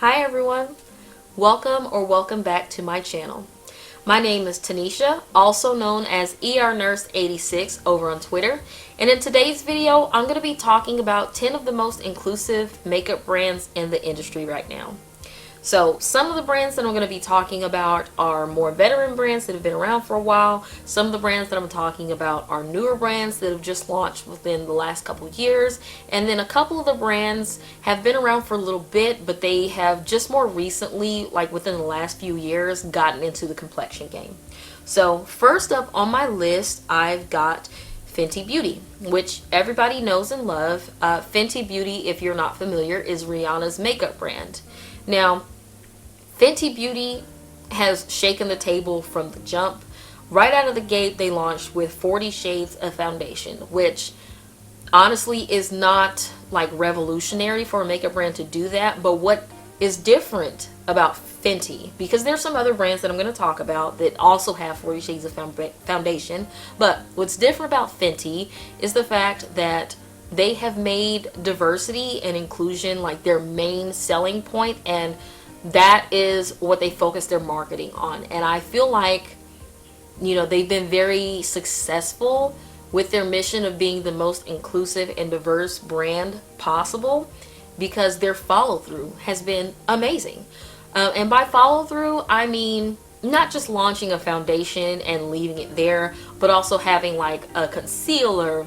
Hi everyone, welcome back to my channel. My name is Tanisha, also known as Nurse86 over on Twitter, and in today's video I'm going to be talking about 10 of the most inclusive makeup brands in the industry right now. So some of the brands that I'm going to be talking about are more veteran brands that have been around for a while. Some of the brands that I'm talking about are newer brands that have just launched within the last couple of years. And then a couple of the brands have been around for a little bit, but they have just more recently, like within the last few years, gotten into the complexion game. So first up on my list, I've got Fenty Beauty, which everybody knows and love. Fenty Beauty, if you're not familiar, is Rihanna's makeup brand. Now, Fenty Beauty has shaken the table from the jump. Right out of the gate, they launched with 40 shades of foundation, which honestly is not like revolutionary for a makeup brand to do that. But what is different about Fenty, because there's some other brands that I'm going to talk about that also have 40 shades of foundation, but what's different about Fenty is the fact that they have made diversity and inclusion like their main selling point, and that is what they focus their marketing on. And I feel like, you know, they've been very successful with their mission of being the most inclusive and diverse brand possible because their follow through has been amazing. And by follow through, I mean not just launching a foundation and leaving it there, but also having like a concealer,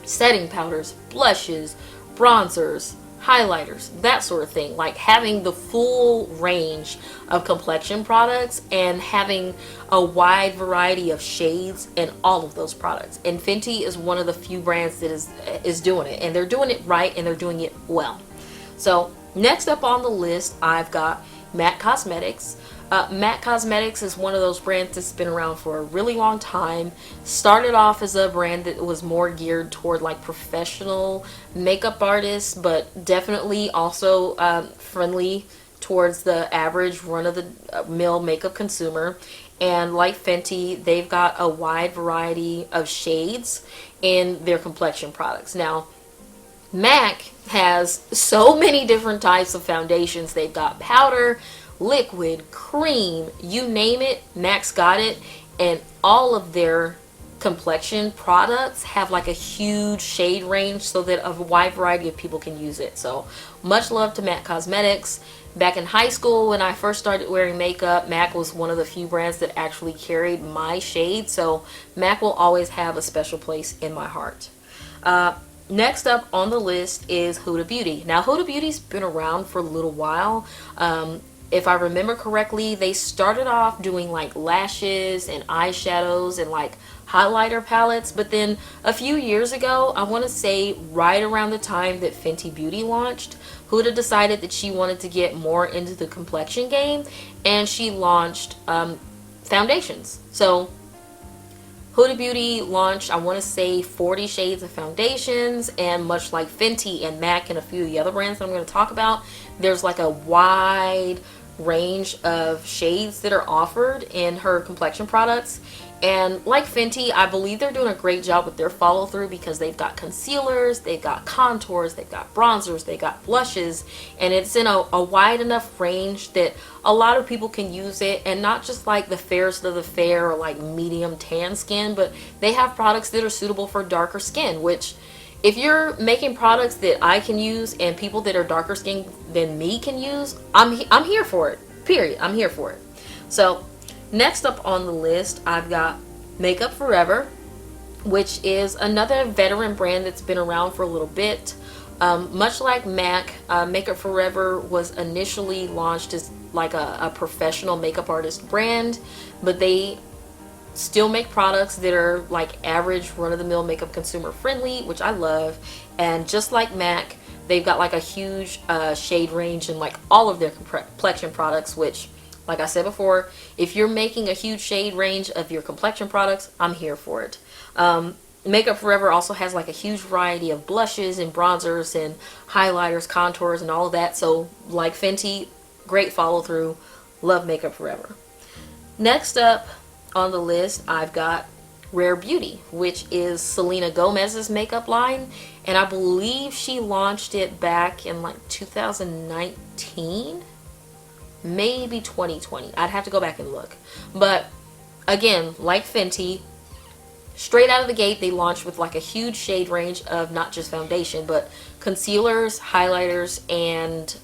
setting powders, blushes, bronzers, highlighters, that sort of thing. Like having the full range of complexion products and having a wide variety of shades in all of those products. And Fenty is one of the few brands that is doing it, and they're doing it right and they're doing it well. So next up on the list, I've got MAC Cosmetics. MAC Cosmetics is one of those brands that's been around for a really long time. Started off as a brand that was more geared toward like professional makeup artists, but definitely also friendly towards the average run-of-the-mill makeup consumer. And like Fenty, they've got a wide variety of shades in their complexion products. Now, MAC has so many different types of foundations. They've got powder, liquid, cream, you name it, MAC's got it. And all of their complexion products have like a huge shade range so that a wide variety of people can use it. So much love to MAC Cosmetics. Back in high school when I first started wearing makeup, MAC was one of the few brands that actually carried my shade. So MAC will always have a special place in my heart. Next up on the list is Huda Beauty. Now, Huda Beauty's been around for a little while. If I remember correctly, they started off doing like lashes and eyeshadows and like highlighter palettes, but then a few years ago, I want to say right around the time that Fenty Beauty launched, Huda decided that she wanted to get more into the complexion game, and she launched foundations. So Huda Beauty launched, I want to say, 40 shades of foundations, and much like Fenty and MAC and a few of the other brands that I'm going to talk about, there's like a wide range of shades that are offered in her complexion products. And like Fenty, I believe they're doing a great job with their follow through because they've got concealers, they've got contours, they've got bronzers, they've got blushes, and it's in a wide enough range that a lot of people can use it, and not just like the fairest of the fair or like medium tan skin, but they have products that are suitable for darker skin, which if you're making products that I can use and people that are darker skinned than me can use, I'm here for it. Period. I'm here for it. So next up on the list, I've got Makeup Forever, which is another veteran brand that's been around for a little bit. Much like MAC, Makeup Forever was initially launched as like a professional makeup artist brand, but they still make products that are like average run-of-the-mill makeup consumer friendly, which I love. And just like MAC, they've got like a huge shade range in like all of their complexion products, which, like I said before, if you're making a huge shade range of your complexion products, I'm here for it. Makeup Forever also has like a huge variety of blushes and bronzers and highlighters, contours, and all of that. So like Fenty, great follow through. Love Makeup Forever. Next up on the list, I've got Rare Beauty, which is Selena Gomez's makeup line, and I believe she launched it back in like 2019. maybe 2020. I'd have to go back and look. But again, like Fenty, straight out of the gate, they launched with like a huge shade range of not just foundation, but concealers, highlighters, and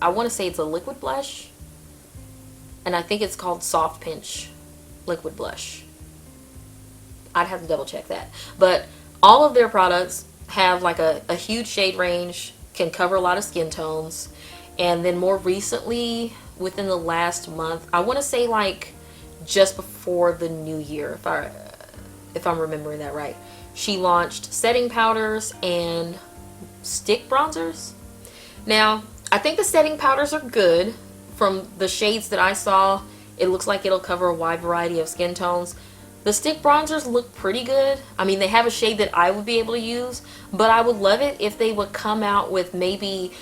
I want to say it's a liquid blush. And I think it's called Soft Pinch Liquid Blush. I'd have to double check that. But all of their products have like a huge shade range, can cover a lot of skin tones. And then more recently, within the last month, I want to say like just before the new year, if I'm remembering that right, she launched setting powders and stick bronzers. Now, I think the setting powders are good. From the shades that I saw, it looks like it'll cover a wide variety of skin tones. The stick bronzers look pretty good. I mean, they have a shade that I would be able to use, but I would love it if they would come out with maybe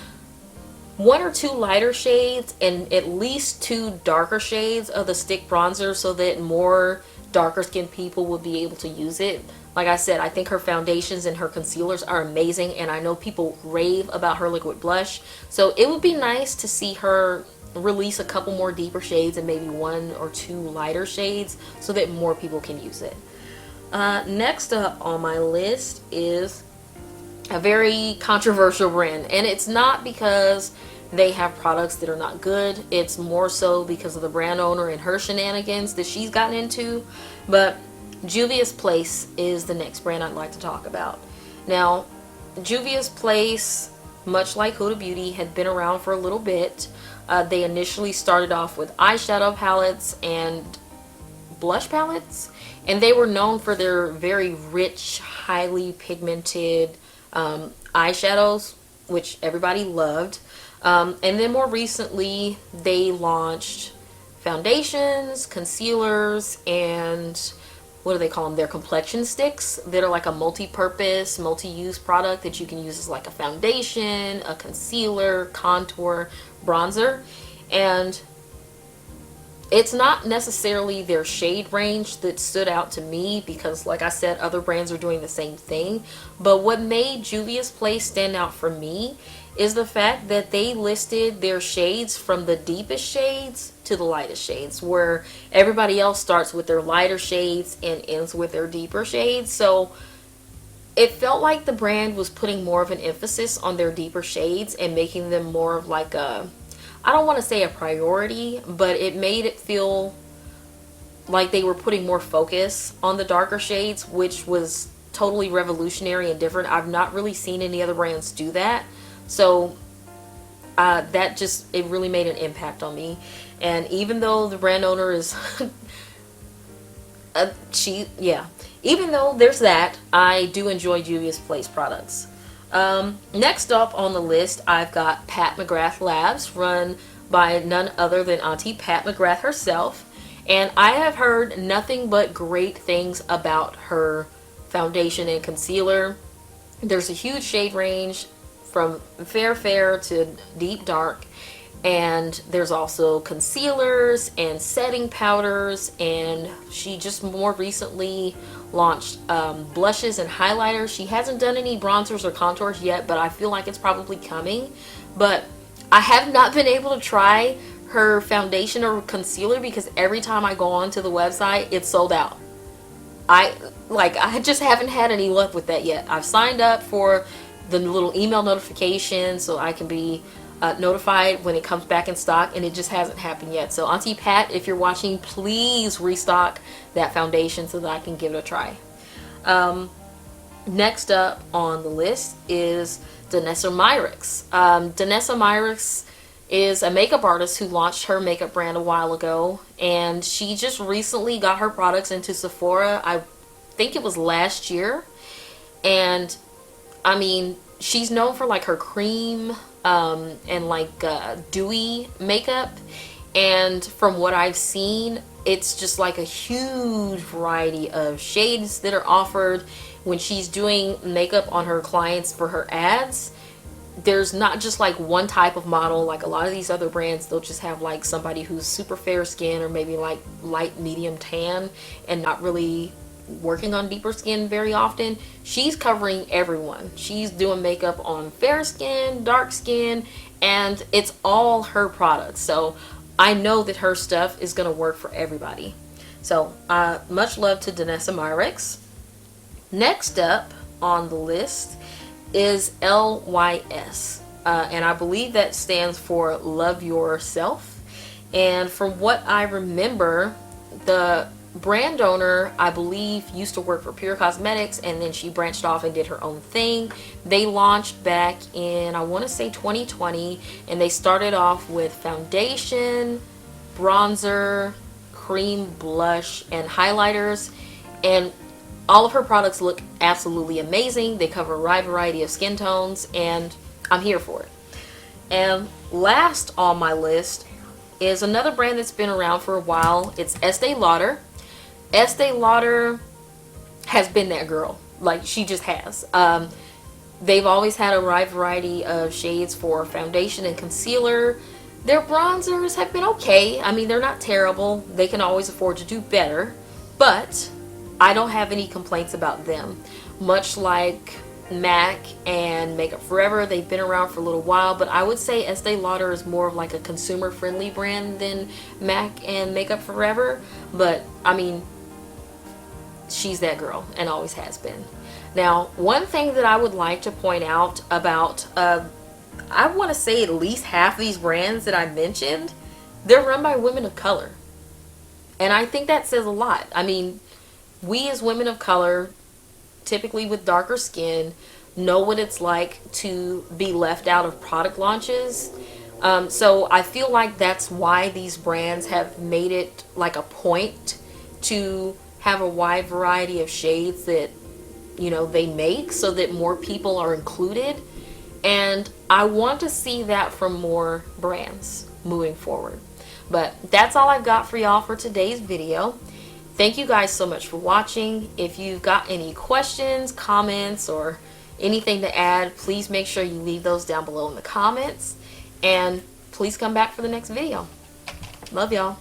1 or 2 lighter shades and at least 2 darker shades of the stick bronzer, so that more darker skinned people would be able to use it. Like I said, I think her foundations and her concealers are amazing, and I know people rave about her liquid blush. So it would be nice to see her release a couple more deeper shades and maybe 1 or 2 lighter shades so that more people can use it. Next up on my list is a very controversial brand, and it's not because they have products that are not good. It's more so because of the brand owner and her shenanigans that she's gotten into. But Juvia's Place is the next brand I'd like to talk about. Now, Juvia's Place, much like Huda Beauty, had been around for a little bit. They initially started off with eyeshadow palettes and blush palettes, and they were known for their very rich, highly pigmented eyeshadows, which everybody loved. And then more recently, they launched foundations, concealers, and what do they call them? Their complexion sticks that are like a multi-purpose, multi-use product that you can use as like a foundation, a concealer, contour, bronzer. And it's not necessarily their shade range that stood out to me, because like I said, other brands are doing the same thing. But what made Juvia's Place stand out for me is the fact that they listed their shades from the deepest shades to the lightest shades, where everybody else starts with their lighter shades and ends with their deeper shades. So it felt like the brand was putting more of an emphasis on their deeper shades and making them more of like a, I don't want to say a priority, but it made it feel like they were putting more focus on the darker shades, which was totally revolutionary and different. I've not really seen any other brands do that. So that just, it really made an impact on me. And even though the brand owner is even though there's that, I do enjoy Juvia's Place products. Next up on the list, I've got McGrath Labs, run by none other than Auntie Pat McGrath herself. And I have heard nothing but great things about her foundation and concealer. There's a huge shade range from fair to deep dark, and there's also concealers and setting powders, and she just more recently launched blushes and highlighters. She hasn't done any bronzers or contours yet, but I feel like it's probably coming. But I have not been able to try her foundation or concealer because every time I go onto the website, it's sold out. I just haven't had any luck with that yet. I've signed up for the little email notification so I can be notified when it comes back in stock, and it just hasn't happened yet. So Auntie Pat, if you're watching, please restock that foundation so that I can give it a try. Next up on the list is Danessa Myricks. Danessa Myricks is a makeup artist who launched her makeup brand a while ago, and she just recently got her products into Sephora. I think it was last year. And I mean, she's known for like her cream and like dewy makeup, and from what I've seen, it's just like a huge variety of shades that are offered when she's doing makeup on her clients for her ads. There's not just like one type of model. Like a lot of these other brands, they'll just have like somebody who's super fair skin or maybe like light medium tan and not really working on deeper skin very often. She's covering everyone. She's doing makeup on fair skin, dark skin, and it's all her products. So I know that her stuff is going to work for everybody. So much love to Danessa Myricks. Next up on the list is LYS. And I believe that stands for Love Yourself. And from what I remember, the brand owner, I believe, used to work for Pure Cosmetics, and then she branched off and did her own thing. They launched back in, I want to say 2020, and they started off with foundation, bronzer, cream blush, and highlighters. And all of her products look absolutely amazing. They cover a wide variety of skin tones, and I'm here for it. And last on my list is another brand that's been around for a while. It's Estee Lauder. Estee Lauder has been that girl. Like, she just has. They've always had a wide variety of shades for foundation and concealer. Their bronzers have been okay. I mean, they're not terrible. They can always afford to do better. But I don't have any complaints about them. Much like MAC and Makeup Forever, they've been around for a little while, but I would say Estee Lauder is more of like a consumer friendly brand than MAC and Makeup Forever. But I mean, she's that girl and always has been. Now, one thing that I would like to point out about I want to say at least half these brands that I mentioned, they're run by women of color, and I think that says a lot. I mean, we as women of color, typically with darker skin, know what it's like to be left out of product launches. So I feel like that's why these brands have made it like a point to have a wide variety of shades that, you know, they make, so that more people are included. And I want to see that from more brands moving forward. But that's all I've got for y'all for today's video. Thank you guys so much for watching. If you've got any questions, comments, or anything to add, please make sure you leave those down below in the comments. And please come back for the next video. Love y'all.